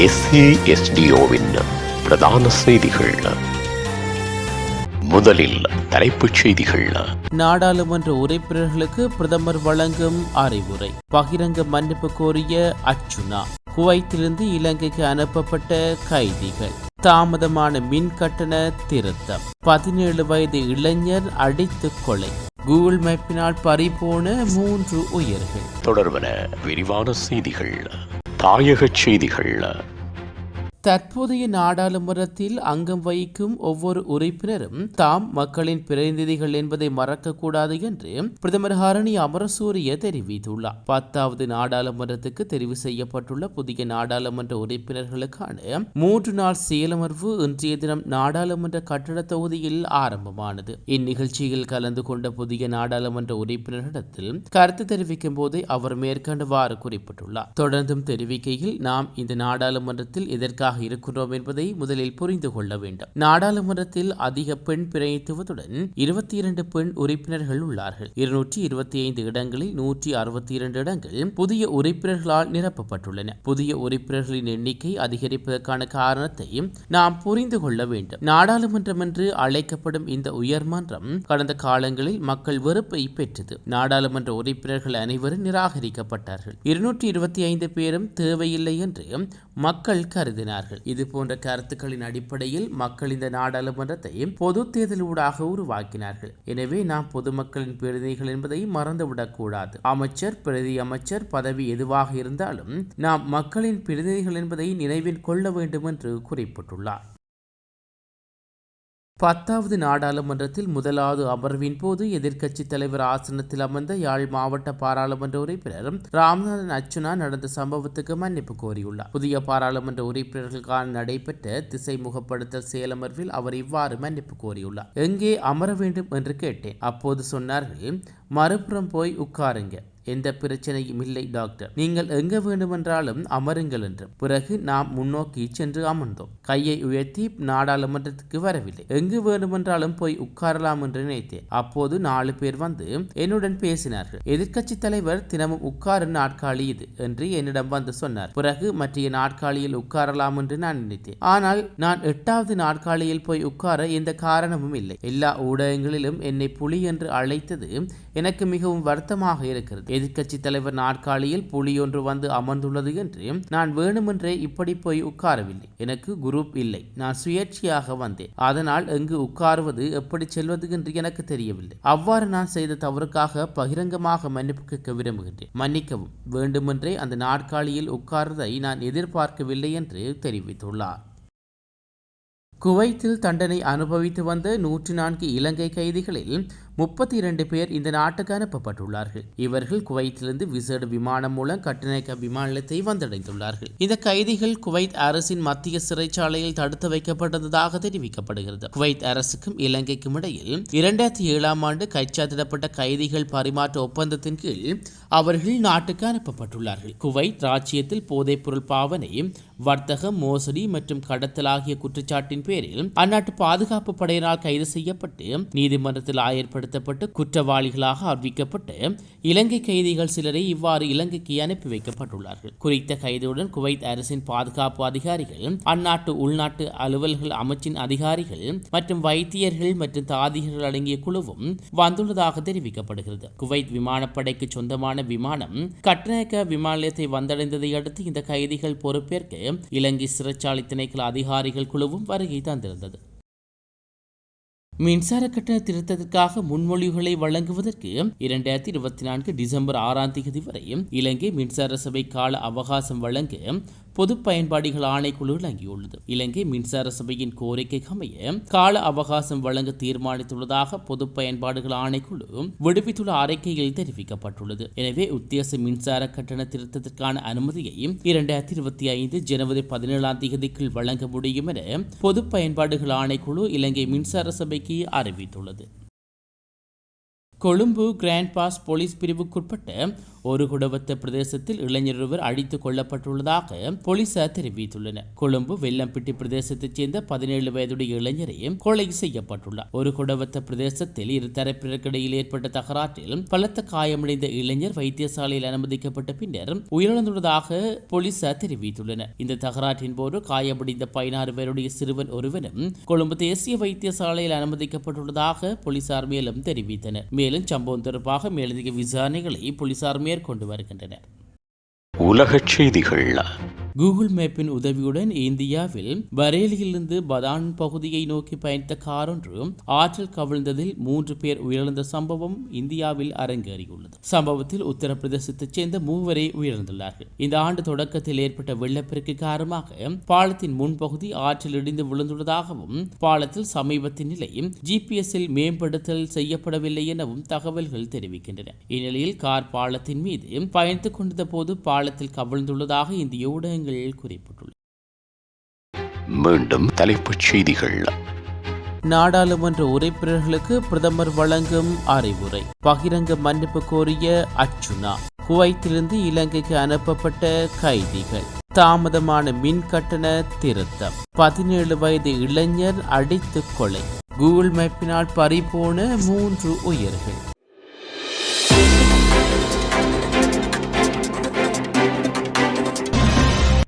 SASDOவின் பிரதான செய்திகள். முதலில் தலைப்புச் செய்திகள். நாடாளுமன்ற உறுப்பினர்களுக்கு பிரதமர் வழங்கும் அறிவுரை. பகிரங்க மன்னிப்பு கோரிய அர்ச்சுனா. குவைத்திலிருந்து இலங்கைக்கு அனுப்பப்பட்ட கைதிகள். தாமதமான மின் கட்டண திருத்தம். 17 வயது இளைஞர் அடித்து கொலை. கூகுள் மேப்பினால் பறிபோன 3 உயிர்கள். தொடர்பன விரிவான செய்திகள். தாயக செய்திகள். தற்போதைய நாடாளுமன்றத்தில் அங்கம் வகிக்கும் ஒவ்வொரு உறுப்பினரும் தாம் மக்களின் பிரதிநிதிகள் என்பதை மறக்கக்கூடாது என்று பிரதமர் ஹரணி அமரசூரிய தெரிவித்துள்ளார். 10வது நாடாளுமன்றத்துக்கு தெரிவு செய்யப்பட்டுள்ள புதிய நாடாளுமன்ற உறுப்பினர்களுக்கான 3 நாள் செயலமர்வு இன்றைய தினம் நாடாளுமன்ற கட்டட தொகுதியில் ஆரம்பமானது. இந்நிகழ்ச்சியில் கலந்து கொண்ட புதிய நாடாளுமன்ற உறுப்பினர்களிடத்தில் கருத்து தெரிவிக்கும் போது அவர் மேற்கண்டவாறு குறிப்பிட்டுள்ளார். தொடர்ந்தும் தெரிவிக்கையில், நாம் இந்த நாடாளுமன்றத்தில் எதற்காக இருக்கிறோம் என்பதை முதலில் புரிந்து கொள்ள வேண்டும். நாடாளுமன்றத்தில் அதிக பெண் பிரதிநிதித்துவத்துடன் 22 பெண் உறுப்பினர்கள் உள்ளார்கள். 225 இடங்களில் 162 இடங்கள் புதிய உறுப்பினர்களால் நிரப்பப்பட்டுள்ளன. புதிய உறுப்பினர்களின் எண்ணிக்கை அதிகரிப்பதற்கான காரணத்தை நாம் புரிந்து கொள்ள வேண்டும். நாடாளுமன்றம் என்று அழைக்கப்படும் இந்த உயர்மன்றம் கடந்த காலங்களில் மக்கள் வெறுப்பை பெற்றது. நாடாளுமன்ற உறுப்பினர்கள் அனைவரும் நிராகரிக்கப்பட்டார்கள். 225 பேரும் தேவையில்லை என்று மக்கள் கருதினார்கள். இது போன்ற கருத்துக்களின் அடிப்படையில் மக்கள் இந்த நாடாளுமன்றத்தை பொது தேர்தலூடாக உருவாக்கினார்கள். எனவே நாம் பொதுமக்களின் பிரதிநிதிகள் என்பதை மறந்துவிடக் கூடாது. அமைச்சர், பிரதி அமைச்சர் பதவி எதுவாக இருந்தாலும் நாம் மக்களின் பிரதிநிதிகள் என்பதை நினைவில் கொள்ள வேண்டும் என்று குறிப்பிட்டுள்ளார். 10வது நாடாளுமன்றத்தில் முதலாவது அமர்வின் போது எதிர்க்கட்சித் தலைவர் ஆசனத்தில் அமர்ந்த யாழ் மாவட்ட பாராளுமன்ற உறுப்பினர் ராமநாதன் அர்ச்சுனா நடந்த சம்பவத்துக்கு மன்னிப்பு கோரியுள்ளார். புதிய பாராளுமன்ற உறுப்பினர்களுக்கான நடைபெற்ற திசை முகப்படுத்தல் செயலமர்வில் அவர் இவ்வாறு மன்னிப்பு கோரியுள்ளார். எங்கே அமர வேண்டும் என்று கேட்டேன். அப்போது சொன்னார்கள், மறுபுறம் போய் உட்காருங்க, எந்த பிரச்சனையும் இல்லை டாக்டர், நீங்கள் எங்க வேண்டுமென்றாலும் அமருங்கள் என்று. பிறகு நாம் முன்னோக்கி சென்று அமர்ந்தோம். கையை உயர்த்தி நாடாளுமன்றத்துக்கு வரவில்லை. எங்கு வேண்டுமென்றாலும் போய் உட்காரலாம் என்று நினைத்தேன். அப்போது 4 பேர் வந்து என்னுடன் பேசினார்கள். எதிர்க்கட்சி தலைவர் தினமும் உட்காரும் நாற்காலி இது என்று என்னிடம் வந்து சொன்னார். பிறகு மற்ற நாற்காலியில் உட்காரலாம் என்று நான் நினைத்தேன். ஆனால் நான் 8வது நாற்காலியில் போய் உட்கார எந்த காரணமும் இல்லை. எல்லா ஊடகங்களிலும் என்னை புலி என்று அழைத்தது எனக்கு மிகவும் வருத்தமாக இருக்கிறது. எதிர்க்கட்சி தலைவர் நாற்காலியில் புலி ஒன்று வந்து அமர்ந்துள்ளது என்று நான் வேணுமென்றே இப்படி போய் உட்காரவில்லை. எனக்கு குரூப் இல்லை. நான் சுயேட்சையாக வந்தேன். அதனால் எங்கு உட்காருவது, எப்படி செல்வது என்று எனக்கு தெரியவில்லை. அவ்வாறு நான் செய்த தவறுக்காக பகிரங்கமாக மன்னிப்பு கேட்க விரும்புகின்றேன். மன்னிக்கவும். வேண்டுமென்றே அந்த நாற்காலியில் உட்கார்வதை நான் எதிர்பார்க்கவில்லை என்று தெரிவித்துள்ளார். குவைத்தில் தண்டனை அனுபவித்து வந்த 104 இலங்கை கைதிகளில் 32 பேர் இந்த நாட்டுக்கு அனுப்பப்பட்டுள்ளார்கள். இவர்கள் குவைத்திலிருந்து விசேட விமானம் மூலம் கட்டுநாயக்க விமான நிலையத்தை வந்தடைந்துள்ளார்கள். இந்த கைதிகள் குவைத் அரசின் மத்திய சிறைச்சாலையில் தடுத்து வைக்கப்பட்டதாக தெரிவிக்கப்படுகிறது. குவைத் அரசுக்கும் இலங்கைக்கும் இடையில் 2007ஆம் ஆண்டு கைச்சாத்திடப்பட்ட கைதிகள் பரிமாற்ற ஒப்பந்தத்தின் கீழ் அவர்கள் நாட்டுக்கு அனுப்பப்பட்டுள்ளார்கள். குவைத் ராஜ்யத்தில் போதைப்பொருள் பாவனை, வர்த்தகம், மோசடி மற்றும் கடத்தல் ஆகிய குற்றச்சாட்டின் பேரில் அந்நாட்டு பாதுகாப்பு படையினால் கைது செய்யப்பட்டு நீதிமன்றத்தில் ஆயர்படுத்தப்பட்டு குற்றவாளிகளாக அறிவிக்கப்பட்டு இலங்கை கைதிகள் சிலரை இவ்வாறு இலங்கைக்கு அனுப்பி வைக்கப்பட்டுள்ளார்கள். குறித்த கைதியுடன் குவைத் அரசின் பாதுகாப்பு அதிகாரிகள், அந்நாட்டு உள்நாட்டு அலுவல்கள் அமைச்சின் அதிகாரிகள் மற்றும் வைத்தியர்கள் மற்றும் தாதிகர்கள் அடங்கிய குழுவும் வந்துள்ளதாக தெரிவிக்கப்படுகிறது. குவைத் விமானப்படைக்கு சொந்தமான விமானம் கட்டுநாயக்க விமான நிலையத்தை வந்தடைந்ததை அடுத்து இந்த கைதிகள் பொறுப்பேற்க இலங்கை சிறைச்சாலை திணைக்கள அதிகாரிகள் குழுவும் வருகை தந்திருந்தது. மின்சார கட்டண திருத்தத்திற்காக முன்மொழிவுகளை வழங்குவதற்கு 2024 டிசம்பர் 6ஆம் தேதி வரை இலங்கை மின்சார சபை கால அவகாசம் வழங்க பொது பயன்பாடுகள் ஆணைக்குழு வழங்கியுள்ளது. இலங்கை மின்சார சபையின் கோரிக்கைக்கு அமைய கால அவகாசம் வழங்க தீர்மானித்துள்ளதாக பொது பயன்பாடுகள் ஆணைக்குழு விடுவித்துள்ள அறிக்கையில் தெரிவிக்கப்பட்டுள்ளது. எனவே உத்தேச மின்சார கட்டண திருத்தத்திற்கான அனுமதியை 2025 ஜனவரி 17ஆம் தேதிக்குள் வழங்க முடியும் என பொது பயன்பாடுகள் ஆணைக்குழு இலங்கை மின்சார சபைக்கு அறிவித்துள்ளது. கொழும்பு கிராண்ட் பாஸ் போலீஸ் பிரிவுக்குட்பட்ட ஒரு குடவத்த பிரதேசத்தில் இளைஞர் ஒருவர் அடித்துக் கொல்லப்பட்டுள்ளதாக போலீசார் தெரிவித்துள்ளனர். கொழும்பு வெள்ளம்பிட்டி பிரதேசத்தைச் சேர்ந்த 17 வயதுடைய இளைஞரே கொலை செய்யப்பட்டுள்ளார். ஒரு குடவத்த பிரதேசத்தில் இரு தரப்பினருக்கிடையில் ஏற்பட்ட தகராற்றில் பலத்த காயமடைந்த இளைஞர் வைத்தியசாலையில் அனுமதிக்கப்பட்ட பின்னர் உயிரிழந்துள்ளதாக போலீசார் தெரிவித்துள்ளனர். இந்த தகராற்றின் போது காயமடைந்த 16 பேருடைய சிறுவன் ஒருவனும் கொழும்பு தேசிய வைத்தியசாலையில் அனுமதிக்கப்பட்டுள்ளதாக போலீசார் மேலும் தெரிவித்தனர். மேலும் சம்பவம் தொடர்பாக மேலதிக விசாரணைகளை போலீசார் மேற்கொண்டு வருகின்றனர். உலகச் செய்திகள். கூகுள் மேப்பின் உதவியுடன் இந்தியாவில் பரேலியிலிருந்து பதான் பகுதியை நோக்கி பயணித்த கார் ஒன்று ஆற்றில் கவிழ்ந்ததில் 3 பேர் உயிரிழந்த சம்பவம் இந்தியாவில் அரங்கேறியுள்ளது. சம்பவத்தில் உத்தரப்பிரதேசத்தைச் சேர்ந்த 3 பேரை உயிரிழந்துள்ளார்கள். இந்த ஆண்டு தொடக்கத்தில் ஏற்பட்ட வெள்ளப்பெருக்கு காரணமாக பாலத்தின் முன்பகுதி ஆற்றில் இடிந்து விழுந்துள்ளதாகவும் பாலத்தில் சமீபத்தின் நிலை GPS-இல் மேம்படுத்தல் செய்யப்படவில்லை எனவும் தகவல்கள் தெரிவிக்கின்றன. இந்நிலையில் கார் பாலத்தின் மீது பயணித்துக் கொண்டிருந்த போது பாலத்தில் கவிழ்ந்துள்ளதாக இந்திய ஊடகங்கள் குறிப்பிட்டுள்ளது. மீண்டும் தலைப்புச் செய்திகள். நாடாளுமன்ற உறுப்பினர்களுக்கு பிரதமர் வழங்கும் அறிவுரை. பகிரங்க மன்னிப்பு கோரிய அர்ச்சுனா. குவைத்திலிருந்து இலங்கைக்கு அனுப்பப்பட்ட கைதிகள். தாமதமான மின் கட்டண திருத்தம். 17 வயது இளைஞர் அடித்து கொலை. கூகுள் மேப்பினால் பறிபோன 3 உயிர்கள்.